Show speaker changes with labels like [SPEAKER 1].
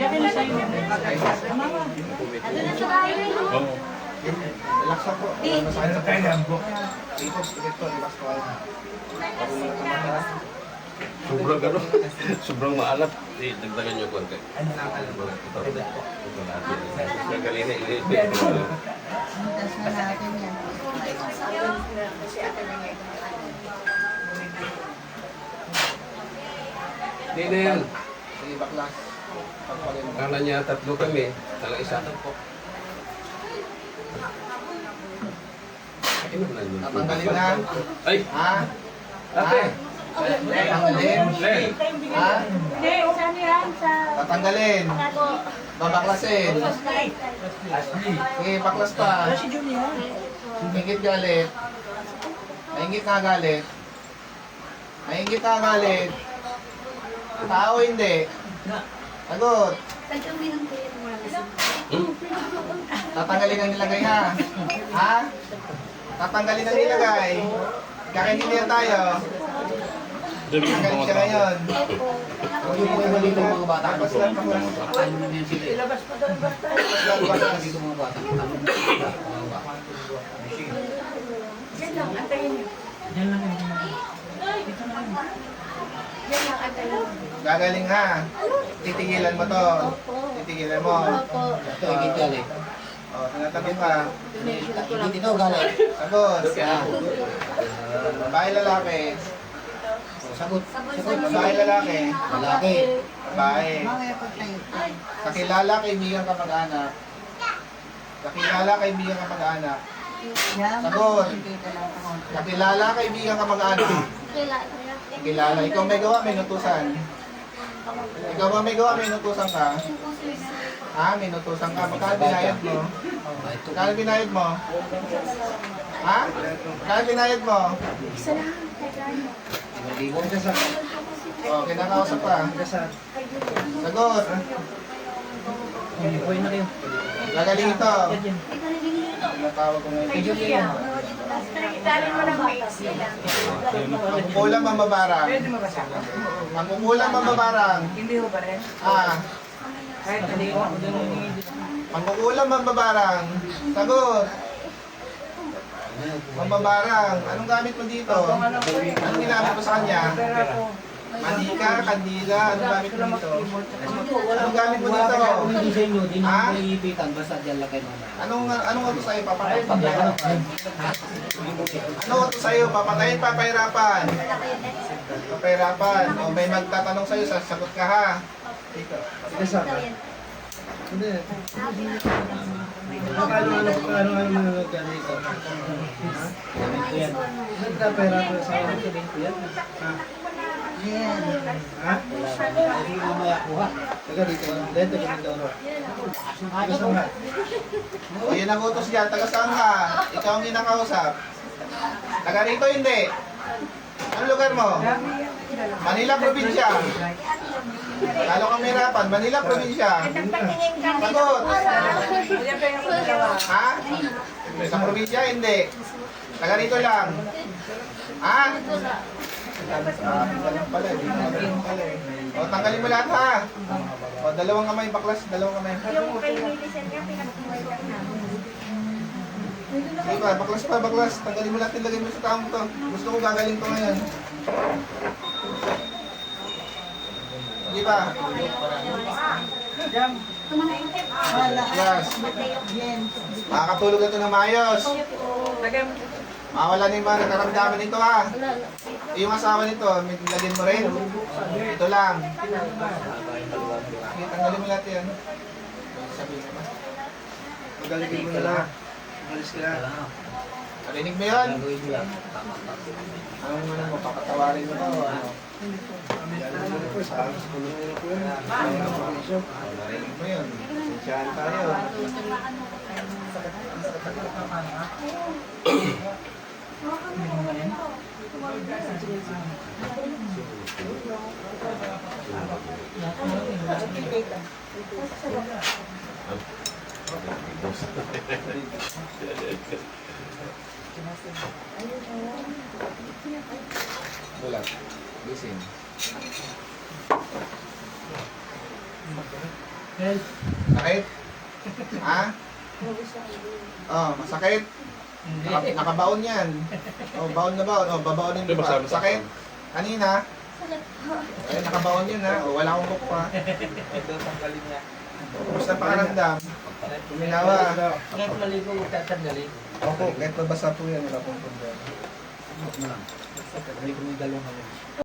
[SPEAKER 1] Dati na sa'yo. Mama.
[SPEAKER 2] Ano na sa bahay rin, no?
[SPEAKER 3] Relax ako. Masakit sa kanya. Dito, relax ko.
[SPEAKER 4] Sobrang ano, sobrang maalat. Dagdagan niyo konti.
[SPEAKER 3] Ano na alam mo?
[SPEAKER 4] Galing na ilipit.
[SPEAKER 2] Tas na natin yan.
[SPEAKER 4] Hindi na yan.
[SPEAKER 3] Sige, baklas. Pagpalin mo.
[SPEAKER 4] Kala niya tatlo kami. Tala isa.
[SPEAKER 3] Tatanggalin na.
[SPEAKER 4] Ay!
[SPEAKER 3] Ha?
[SPEAKER 4] Ate!
[SPEAKER 3] Tatanggalin.
[SPEAKER 4] Len!
[SPEAKER 3] Ha?
[SPEAKER 2] Hindi, saan yan? Sa...
[SPEAKER 3] Tatanggalin.
[SPEAKER 2] Tago.
[SPEAKER 3] Babaklasin. Sige, baklas pa.
[SPEAKER 1] Si Junior.
[SPEAKER 3] Ingit galit. Naingit na galit. Naingit na galit. Tao hindi. Sagot. Tatanggalin ang nilagay ha. Ha? Tatanggalin ang nilagay. Kakaintindihan tayo. Tatanggalin ka ngayon. Huwag yung mga dito mga bata. Baklas lang, baklas.
[SPEAKER 1] Ilabas pa daw yung basta.
[SPEAKER 3] Baklas dito mga bata.
[SPEAKER 2] Diyan lang, antayin niyo.
[SPEAKER 1] Diyan lang yun.
[SPEAKER 2] Diyan lang, antayin.
[SPEAKER 3] Gagaling ha. Titigilan mo to. Titigilan mo.
[SPEAKER 2] Opo.
[SPEAKER 3] Ito, ingit galit. O, tinatanong ka.
[SPEAKER 5] Hindi daw galit.
[SPEAKER 3] Sagot. Babae lalaki.
[SPEAKER 5] Sagot.
[SPEAKER 3] Babae lalaki.
[SPEAKER 5] Lalaki.
[SPEAKER 3] Babae. Kakilala, kaibigan, kamag-anak. Kakilala, kaibigan, kamag-anak. Sagot. Kakilala, kaibigan, kamag-anak. Kakilala. Ikaw may gawa, may nutusan. Ikaw ba may gawa, may nutusan ka? Ha? May nutusan ka. Magkano binayad mo? Magkano binayad mo? Ha? Magkano binayad mo?
[SPEAKER 2] Isa lang.
[SPEAKER 3] O, kinakausap ka. Sagot.
[SPEAKER 1] Buhay na kayo.
[SPEAKER 3] Gagaling ito.
[SPEAKER 1] Yan.
[SPEAKER 3] Natawag ko ngayon.
[SPEAKER 2] Dali mo ng mix.
[SPEAKER 3] Mangkukulang mambabarang.
[SPEAKER 1] Pwede mo ba siya?
[SPEAKER 3] Mangkukulang mambabarang.
[SPEAKER 1] Hindi ho ba rin?
[SPEAKER 3] Ah.
[SPEAKER 1] Kahit hindi ko.
[SPEAKER 3] Mangkukulang mambabarang. Sagot. Mambabarang. Anong gamit mo dito? Anong ginamit mo sa kanya?
[SPEAKER 1] Pera ko.
[SPEAKER 3] Manika, kandila, anong gamit mo dito? Anong gamit mo dito?
[SPEAKER 5] Hindi sa inyo, di
[SPEAKER 3] Ha?
[SPEAKER 5] naman naiipitan, basta dyan lang kayo mamaya.
[SPEAKER 3] Anong utos sa'yo? Papatayin, papahirapan. Anong utos sa'yo? Papatayin, papahirapan. Papahirapan. O may magtatanong sa'yo, sasagot ka ha. Sige, sama. Hindi. Paano mo nagkano ito? Ha? Nagkapahirapan sa akin sa din ko yan. Ha?
[SPEAKER 5] Hindi mamaya kuha.
[SPEAKER 3] Taga dito ka lang. Dito ka lang daw. Taga saan ka? O yun ang utos dyan. Taga saan ka? Ikaw ang ginakausap. Taga rito hindi. Anong lugar mo? Manila Probinsya. Lalo kang mahirapan. Manila Probinsya. Sagot. Ha? Sa probinsya hindi. Taga rito lang. Ha? Pala, di na pala eh. O, tanggalin mo lahat ha. O, dalawang kamay, baklas, dalawang kamay.
[SPEAKER 2] Yung kay Millicent nga, pinag-work namin.
[SPEAKER 3] Sige pa, baklas pa, baklas. Tanggalin mo lahat, ilagay mo sa taong to. Gusto ko gagaling to ngayon. Sige pa. Yes. Makakatulog na ito ng maayos. Mawala na yung mga nakaramdaman nito ha. Yung asawa nito, may lagyan mo rin. Ito lang. Sige, tanggalin mo lahat yan. Sabihin naman. Magaligin mo na lang. Malis ka na. Narinig mo yun? Anong mo, papatawarin mo to. Narinig mo yun. Sensyahan tayo. Bulat. Gising. Sakit? Ha? Oh, masakit? Nakabaon yan. Oh, baon na baon. Oh, babaonin mo pa. Sakit? Kanina? Ay, nakabaon yun ha. Oh, wala akong book pa. Basta pakiramdam. Tuminawa.
[SPEAKER 1] Kahit maligo, magtatanggalin.
[SPEAKER 3] Opo, kahit mabasa po yan, wala pong problema.
[SPEAKER 5] Huwag mo lang. Basta kami kung may dalawang kami.